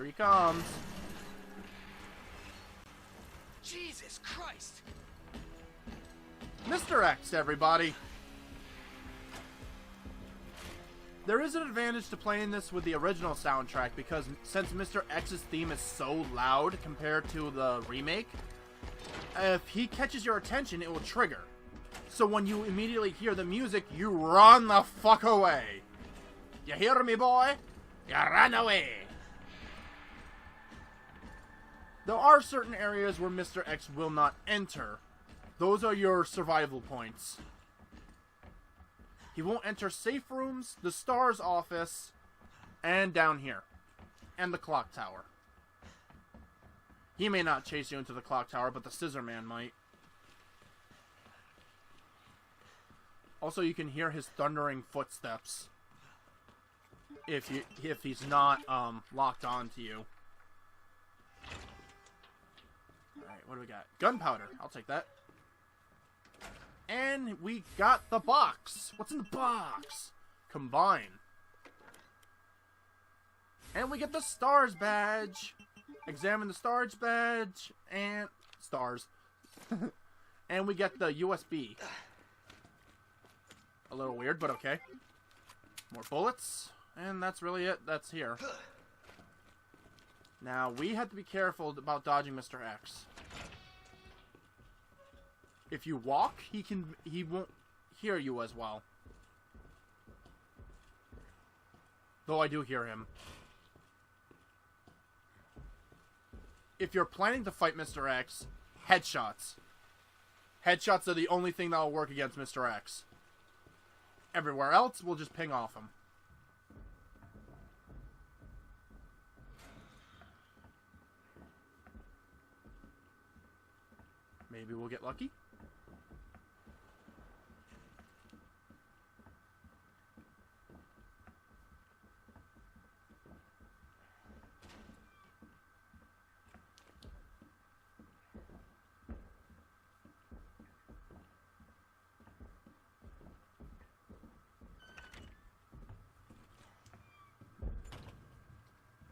he comes. Jesus Christ! Mr. X, everybody. There is an advantage to playing this with the original soundtrack because since Mr. X's theme is so loud compared to the remake, if he catches your attention, it will trigger. So when you immediately hear the music, you run the fuck away. You hear me, boy? You run away. There are certain areas where Mr. X will not enter. Those are your survival points. He won't enter safe rooms, the STARS office, and down here. And the clock tower. He may not chase you into the clock tower, but the Scissor Man might. Also, you can hear his thundering footsteps. If he's not locked on to you. Alright, what do we got? Gunpowder. I'll take that. And we got the box. What's in the box? Combine. And we get the STARS badge. Examine the STARS badge. And... STARS. And we get the USB. A little weird, but okay. More bullets. And that's really it. That's here. Now, we have to be careful about dodging Mr. X. If you walk, he won't hear you as well. Though I do hear him. If you're planning to fight Mr. X, headshots. Headshots are the only thing that will work against Mr. X. Everywhere else, we'll just ping off him. Maybe we'll get lucky.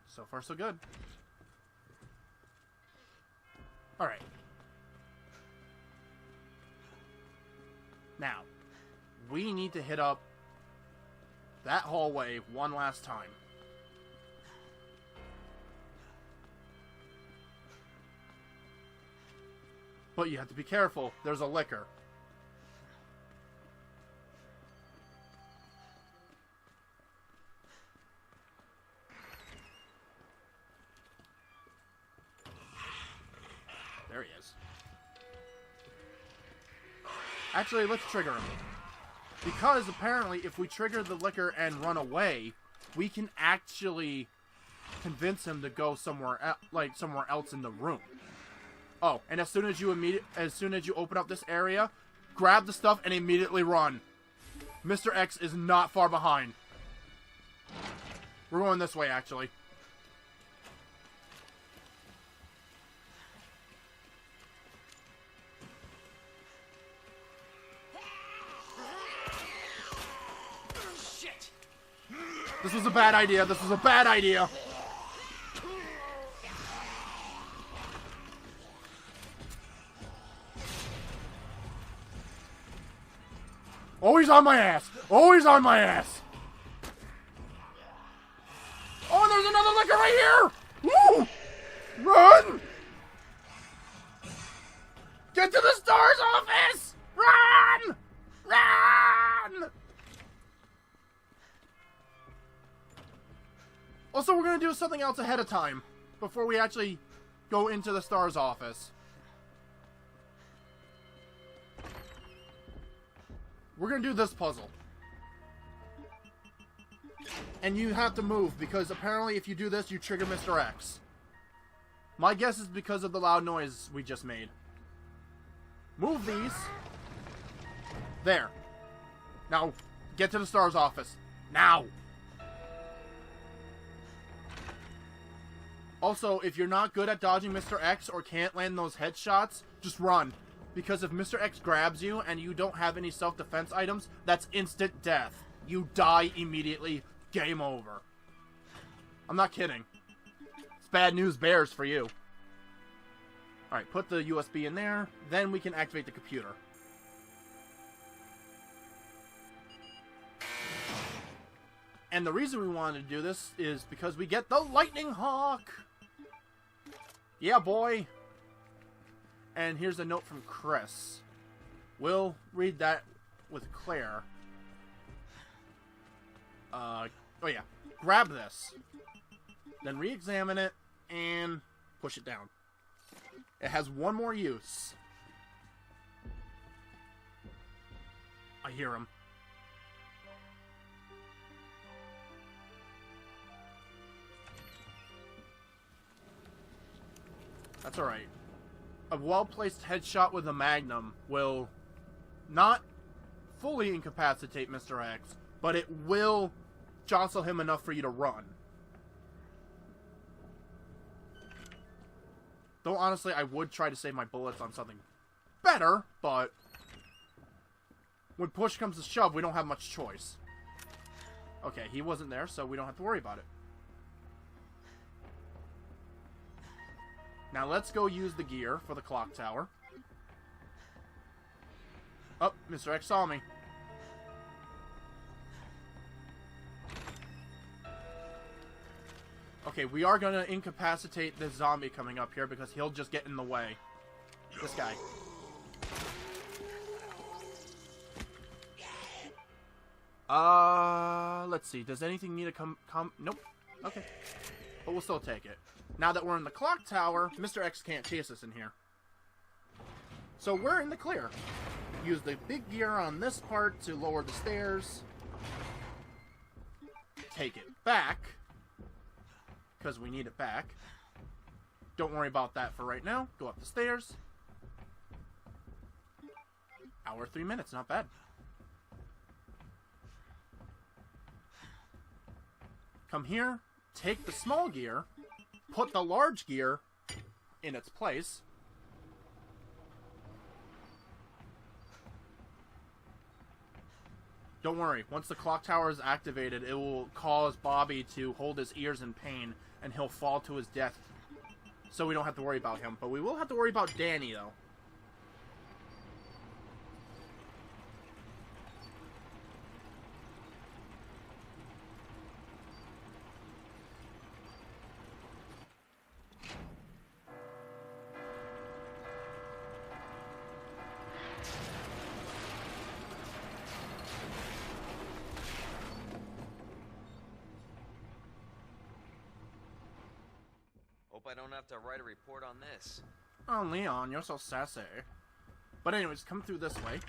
So far, so good. Alright. Now, we need to hit up that hallway one last time. But you have to be careful. There's a licker. There he is. Actually, let's trigger him. Because apparently, if we trigger the licker and run away, we can actually convince him to go somewhere else in the room. Oh, and as soon as you open up this area, grab the stuff and immediately run. Mr. X is not far behind. We're going this way, actually. This was a bad idea. This was a bad idea. Always on my ass. Always on my ass. Oh, there's another licker right here. Woo! Run! Get to the STARS office! Run! Run! Also, we're going to do something else ahead of time before we actually go into the STARS office. We're going to do this puzzle. And you have to move because apparently if you do this, you trigger Mr. X. My guess is because of the loud noise we just made. Move these. There. Now, get to the STARS office. Now! Also, if you're not good at dodging Mr. X or can't land those headshots, just run. Because if Mr. X grabs you and you don't have any self-defense items, that's instant death. You die immediately. Game over. I'm not kidding. It's bad news bears for you. Alright, put the USB in there. Then we can activate the computer. And the reason we wanted to do this is because we get the Lightning Hawk! Yeah, boy! And here's a note from Chris. We'll read that with Claire. Oh yeah. Grab this. Then re-examine it and push it down. It has one more use. I hear him. That's alright. A well-placed headshot with a magnum will not fully incapacitate Mr. X, but it will jostle him enough for you to run. Though honestly, I would try to save my bullets on something better, but when push comes to shove, we don't have much choice. Okay, he wasn't there, so we don't have to worry about it. Now let's go use the gear for the clock tower. Oh, Mr. X saw me. Okay, we are going to incapacitate this zombie coming up here because he'll just get in the way. This guy. Let's see. Does anything need to come? Nope. Okay. But we'll still take it. Now that we're in the clock tower, Mr. X can't chase us in here. So we're in the clear. Use the big gear on this part to lower the stairs. Take it back. Because we need it back. Don't worry about that for right now. Go up the stairs. Hour 3 minutes, not bad. Come here, take the small gear, put the large gear in its place. Don't worry, once the clock tower is activated, it will cause Bobby to hold his ears in pain, and he'll fall to his death. So we don't have to worry about him. But we will have to worry about Danny, though. Hope I don't have to write a report on this. Oh, Leon, you're so sassy. But anyways, come through this way.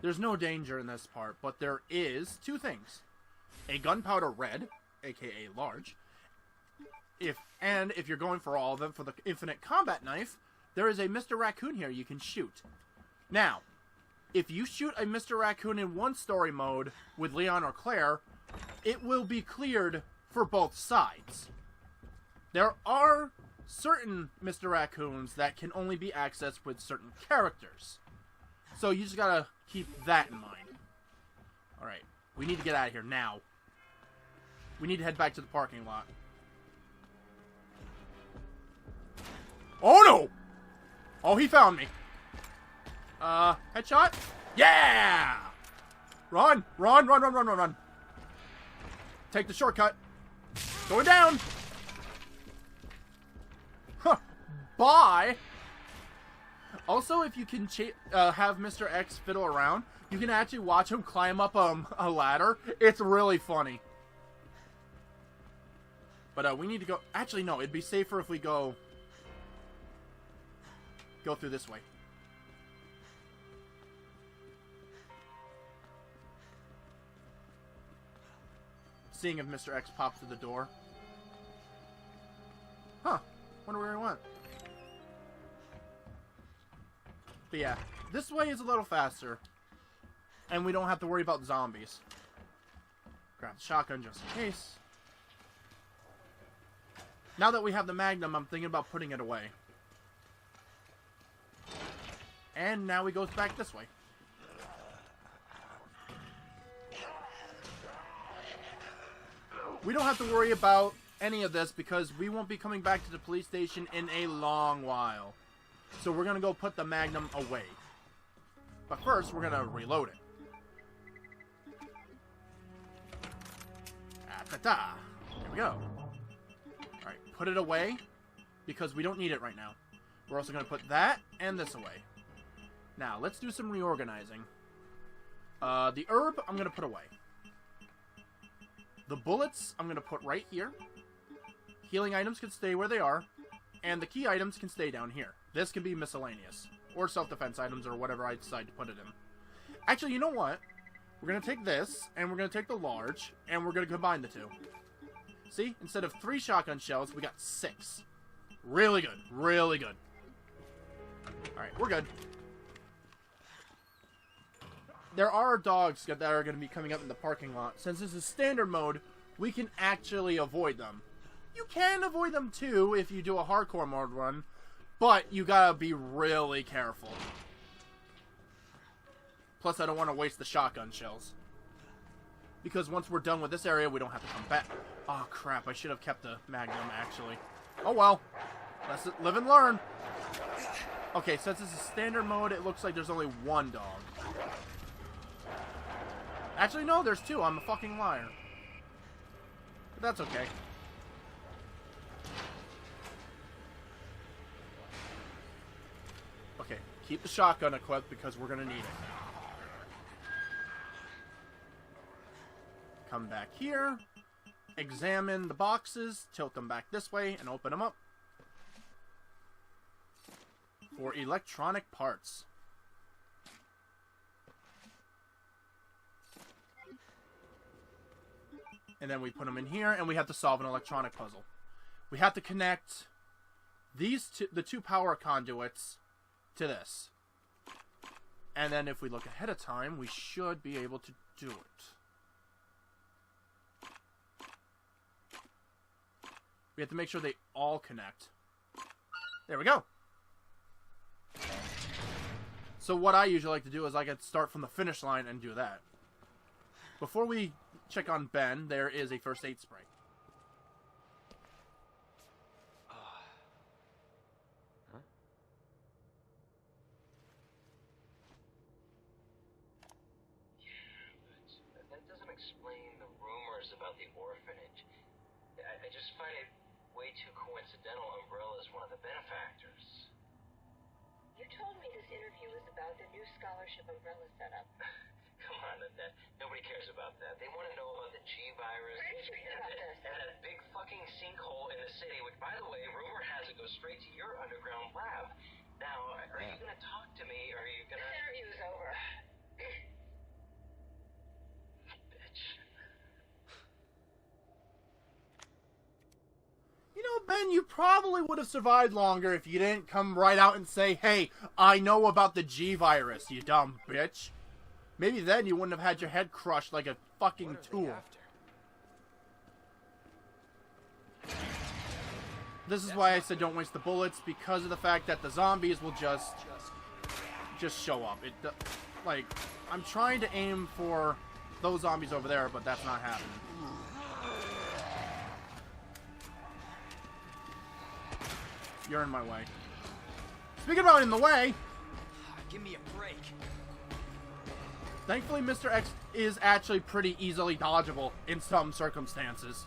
There's no danger in this part, but there is two things. A gunpowder red, aka large. If you're going for all of them for the infinite combat knife, there is a Mr. Raccoon here you can shoot. Now, if you shoot a Mr. Raccoon in one story mode with Leon or Claire, it will be cleared for both sides. There are certain Mr. Raccoons that can only be accessed with certain characters. So you just gotta keep that in mind. Alright, we need to get out of here now. We need to head back to the parking lot. Oh no! Oh, he found me. Headshot? Yeah! Run! Run, run, run, run, run, run. Take the shortcut. Going down! Huh. Bye! Also, if you can have Mr. X fiddle around, you can actually watch him climb up a ladder. It's really funny. But we need to go... Actually, no. It'd be safer if we go through this way. Seeing if Mr. X pops through the door. Huh. Wonder where he went. But yeah, this way is a little faster. And we don't have to worry about zombies. Grab the shotgun just in case. Now that we have the Magnum, I'm thinking about putting it away. And now we go back this way. We don't have to worry about any of this because we won't be coming back to the police station in a long while. So we're going to go put the Magnum away. But first, we're going to reload it. Ah-ta-ta. There we go. Alright, put it away because we don't need it right now. We're also going to put that and this away. Now, let's do some reorganizing. The herb, I'm going to put away. The bullets, I'm going to put right here. Healing items can stay where they are. And the key items can stay down here. This can be miscellaneous. Or self-defense items, or whatever I decide to put it in. Actually, you know what? We're going to take this, and we're going to take the large, and we're going to combine the two. See? Instead of 3 shotgun shells, we got 6. Really good. Really good. Alright, we're good. There are dogs that are going to be coming up in the parking lot. Since this is standard mode, we can actually avoid them. You can avoid them too if you do a hardcore mode run, but you gotta be really careful. Plus, I don't want to waste the shotgun shells. Because once we're done with this area, we don't have to come back. Oh crap, I should have kept the Magnum actually. Oh well. Let's live and learn. Okay, since this is standard mode, it looks like there's only 1 dog. Actually, no, there's 2. I'm a fucking liar. But that's okay. Okay, keep the shotgun equipped because we're gonna need it. Come back here. Examine the boxes. Tilt them back this way and open them up. For electronic parts. And then we put them in here, and we have to solve an electronic puzzle. We have to connect the 2 power conduits to this. And then if we look ahead of time, we should be able to do it. We have to make sure they all connect. There we go. So what I usually like to do is I can start from the finish line and do that. Before we check on Ben, there is a first aid spray. Huh? Yeah, but that doesn't explain the rumors about the orphanage. I just find it way too coincidental Umbrella's one of the benefactors. You told me this interview was about the new scholarship Umbrella set up. Come on, that nobody cares about that. They want to know about the G virus. Where did you hear about this? And that big fucking sinkhole in the city, which, by the way, rumor has it goes straight to your underground lab. Now, are you gonna talk to me, or are you gonna... This interview is over. Bitch. You know, Ben, you probably would have survived longer if you didn't come right out and say, hey, I know about the G virus, you dumb bitch. Maybe then you wouldn't have had your head crushed like a fucking tool. This is why I said don't waste the bullets, because of the fact that the zombies will just show up. Like, I'm trying to aim for those zombies over there, but that's not happening. You're in my way. Speaking about in the way, Give me a break. thankfully Mr. X is actually pretty easily dodgeable in some circumstances.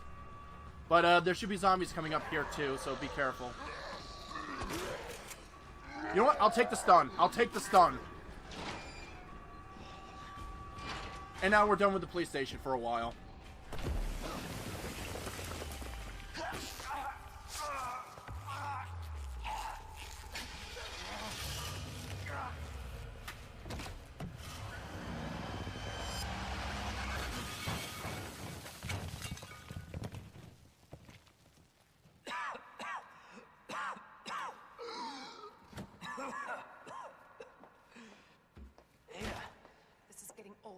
But there should be zombies coming up here too, so be careful. You know what? I'll take the stun. I'll take the stun. And now we're done with the police station for a while. This is getting old.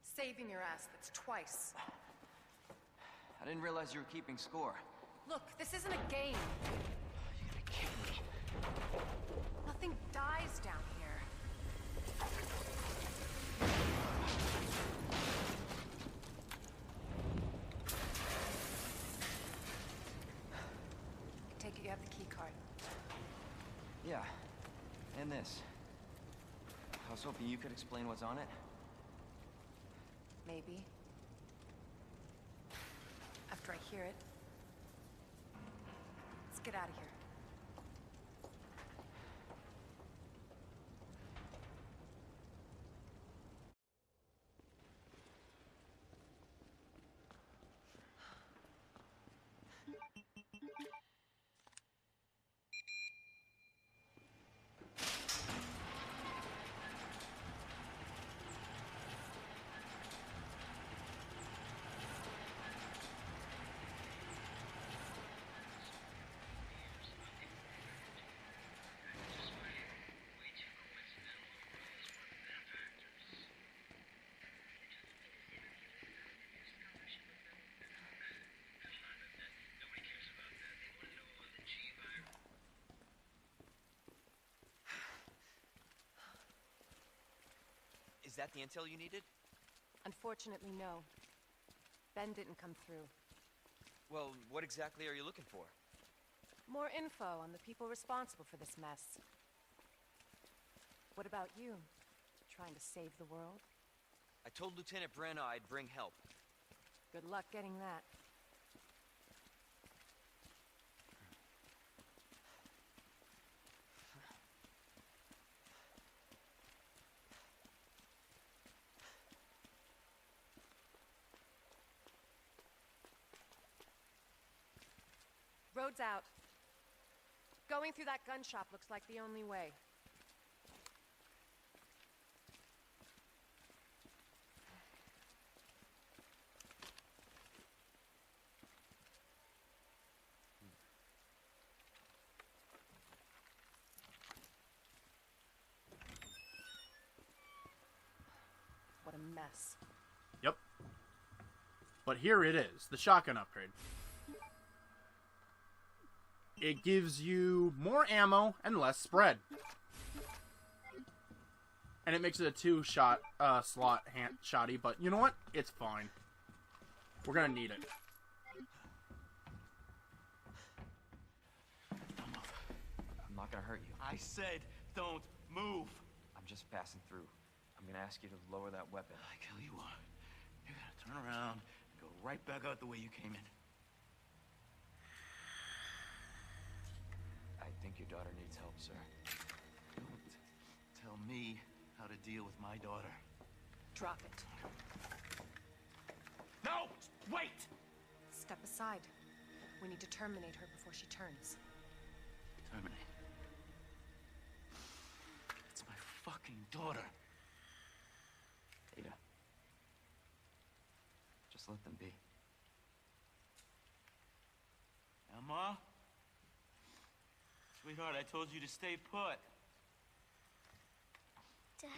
Saving your ass, that's twice. I didn't realize you were keeping score. Look, this isn't a game. You gotta kill me. Nothing dies down here. card. Yeah, and this. I was hoping you could explain what's on it. Maybe. After I hear it. Let's get out of here. Is that the intel you needed? Unfortunately, no. Ben didn't come through. Well, what exactly are you looking for? More info on the people responsible for this mess. What about you? Trying to save the world? I told Lieutenant Brenna I'd bring help. Good luck getting that. Road's out. Going through that gun shop looks like the only way. What a mess. Yep. But here it is, the shotgun upgrade. It gives you more ammo and less spread. And it makes it a 2-shot slot shotty, but you know what? It's fine. We're gonna need it. I'm not gonna hurt you. I said don't move. I'm just passing through. I'm gonna ask you to lower that weapon. I tell you what, you're gonna turn around and go right back out the way you came in. I think your daughter needs help, sir. Don't tell me how to deal with my daughter. Drop it. No! Wait! Step aside. We need to terminate her before she turns. Terminate. It's my fucking daughter. Ada. Just let them be. Emma? Sweetheart, I told you to stay put. Daddy.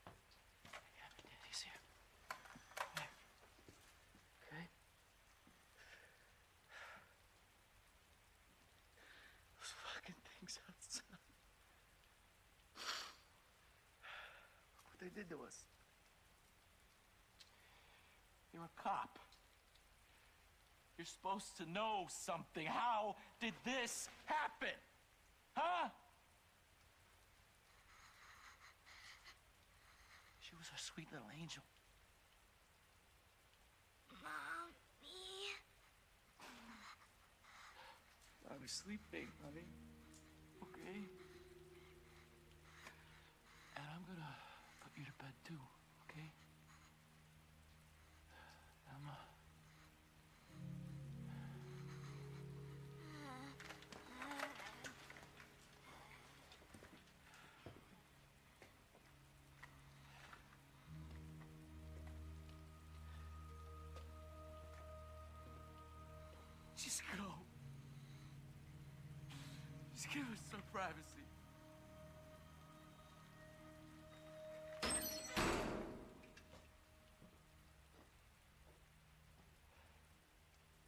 Yeah, Daddy's here. Okay? Those fucking things outside. Look what they did to us. You're a cop. You're supposed to know something. How did this happen? Huh? She was our sweet little angel. Mommy. I was sleeping, honey. Okay? And I'm gonna put you to bed too, okay? Emma. Just go. Just give us some privacy.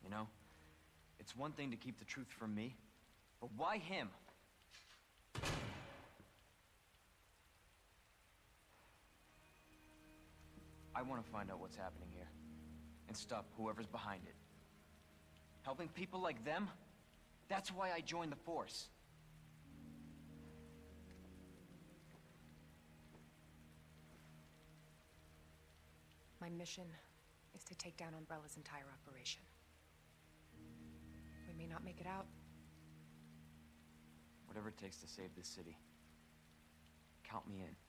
You know, it's one thing to keep the truth from me, but why him? I want to find out what's happening here, and stop whoever's behind it. Helping people like them? That's why I joined the force. My mission is to take down Umbrella's entire operation. We may not make it out. Whatever it takes to save this city. Count me in.